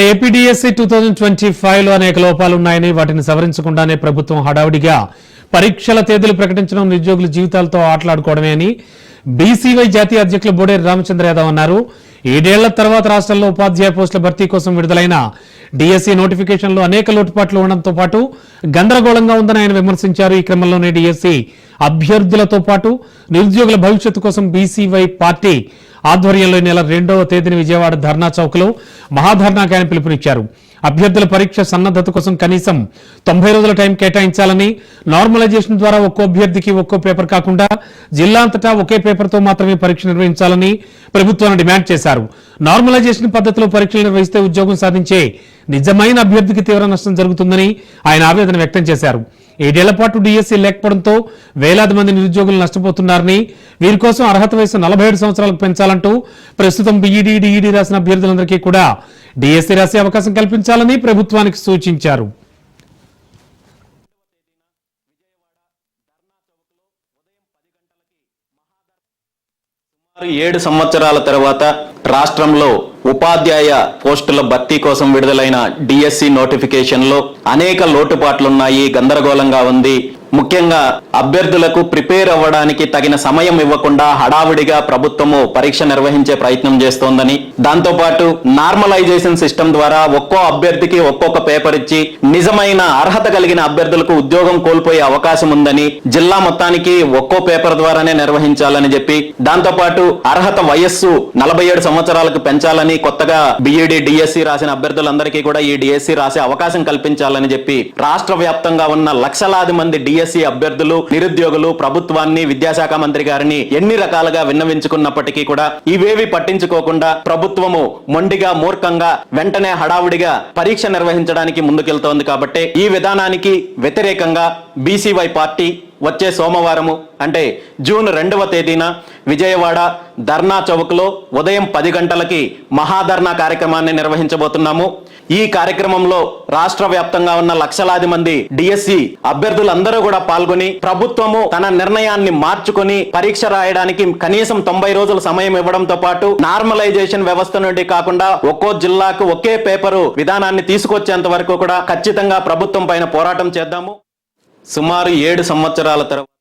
APDSC 2025లో అనేక లోపాలు ఉన్నాయని వాటిని సవరించకుండానే ప్రభుత్వం హడావుడిగా పరీక్షల తేదీలు ప్రకటించడం నిరుద్యోగుల జీవితాలతో ఆటలాడుకోవడమే అని బీసీవై జాతీయ అధ్యక్షులు బోడేరు రామచంద్ర యాదవ్ అన్నారు. 7 ఏళ్ల తర్వాత రాష్ట్రంలో ఉపాధ్యాయ పోస్టుల భర్తీ కోసం విడుదలైన డీఎస్సీ నోటిఫికేషన్లో అనేక లోటుపాట్లు ఉండడంతో పాటు గందరగోళంగా ఉందని ఆయన విమర్శించారు. ఈ క్రమంలోనే డీఎస్సీ అభ్యర్థులతో పాటు నిరుద్యోగుల భవిష్యత్తు కోసం బీసీవై పార్టీ ఆధ్వర్యంలో నెల 2వ తేదీన విజయవాడ ధర్నా చౌక్లో మహాధర్నాకి ఆయన పిలుపునిచ్చారు. అభ్యర్థుల పరీక్ష సన్నద్ధత కోసం కనీసం 90 రోజుల టైం కేటాయించాలని, నార్మలైజేషన్ ద్వారా ఒక్కో అభ్యర్థికి ఒక్కో పేపర్ కాకుండా జిల్లా అంతటా ఒకే పేపర్తో మాత్రమే పరీక్ష నిర్వహించాలని ప్రభుత్వాన్ని డిమాండ్ చేశారు. నార్మలైజేషన్ పద్ధతిలో పరీక్షలు నిర్వహిస్తే ఉద్యోగం సాధించే నిజమైన అభ్యర్థికి తీవ్ర నష్టం జరుగుతుందని ఆయన ఆవేదన వ్యక్తం చేశారు. 7 ఏళ్ల పాటు డీఎస్సీ లేకపోవడంతో వేలాది మంది నిరుద్యోగులు నష్టపోతున్నారని, వీరి కోసం అర్హత వయసు 47 సంవత్సరాలకు పెంచాలంటూ ప్రస్తుతం బీఈడీ, డీఈడీ రాసిన అభ్యర్థులందరికీ కూడా డీఎస్సీ రాసే అవకాశం కల్పించాలని ప్రభుత్వానికి సూచించారు. 7 సంవత్సరాల తర్వాత రాష్ట్రంలో ఉపాధ్యాయ పోస్టుల భర్తీ కోసం విడుదలైన డిఎస్సి నోటిఫికేషన్లో అనేక లోటుపాట్లున్నాయి, గందరగోళంగా ఉంది. ముఖ్యంగా అభ్యర్థులకు ప్రిపేర్ అవ్వడానికి తగిన సమయం ఇవ్వకుండా హడావిడిగా ప్రభుత్వము పరీక్ష నిర్వహించే ప్రయత్నం చేస్తోందని, దాంతోపాటు నార్మలైజేషన్ సిస్టమ్ ద్వారా ఒక్కో అభ్యర్థికి ఒక్కొక్క పేపర్ ఇచ్చి నిజమైన అర్హత కలిగిన అభ్యర్థులకు ఉద్యోగం కోల్పోయే అవకాశం ఉందని, జిల్లా మొత్తానికి ఒక్కో పేపర్ ద్వారానే నిర్వహించాలని చెప్పి, దాంతోపాటు అర్హత వయస్సు 47 సంవత్సరాలకు పెంచాలని, కొత్తగా బీఈడీ, డిఎస్సి రాసిన అభ్యర్థులందరికీ కూడా ఈ డిఎస్సి రాసే అవకాశం కల్పించాలని చెప్పి రాష్ట్ర వ్యాప్తంగా ఉన్న లక్షలాది మంది డిఎస్సి అభ్యర్థులు, నిరుద్యోగులు ప్రభుత్వాన్ని, విద్యాశాఖ మంత్రి గారిని ఎన్ని రకాలుగా విన్నవించుకున్నప్పటికీ కూడా ఇవేవి పట్టించుకోకుండా ప్రభుత్వము మొండిగా, మూర్ఖంగా వెంటనే హడావుడిగా పరీక్ష నిర్వహించడానికి ముందుకెళ్తోంది. కాబట్టి ఈ విధానానికి వ్యతిరేకంగా బీసీవై పార్టీ వచ్చే సోమవారము అంటే జూన్ 2వ తేదీన విజయవాడ ధర్నా చౌక్లో ఉదయం 10 గంటలకి మహాధర్నా కార్యక్రమాన్ని నిర్వహించబోతున్నాము. ఈ కార్యక్రమంలో రాష్ట్ర వ్యాప్తంగా ఉన్న లక్షలాది మంది డిఎస్సి అభ్యర్థులందరూ కూడా పాల్గొని ప్రభుత్వము తన నిర్ణయాన్ని మార్చుకొని పరీక్ష రాయడానికి కనీసం 90 రోజుల సమయం ఇవ్వడంతో పాటు నార్మలైజేషన్ వ్యవస్థ నుండి కాకుండా ఒక్కో జిల్లాకు ఒకే పేపరు విధానాన్ని తీసుకొచ్చేంత వరకు కూడా ఖచ్చితంగా ప్రభుత్వం పైన పోరాటం చేద్దాము. సుమారు 7 సంవత్సరాల తర్వాత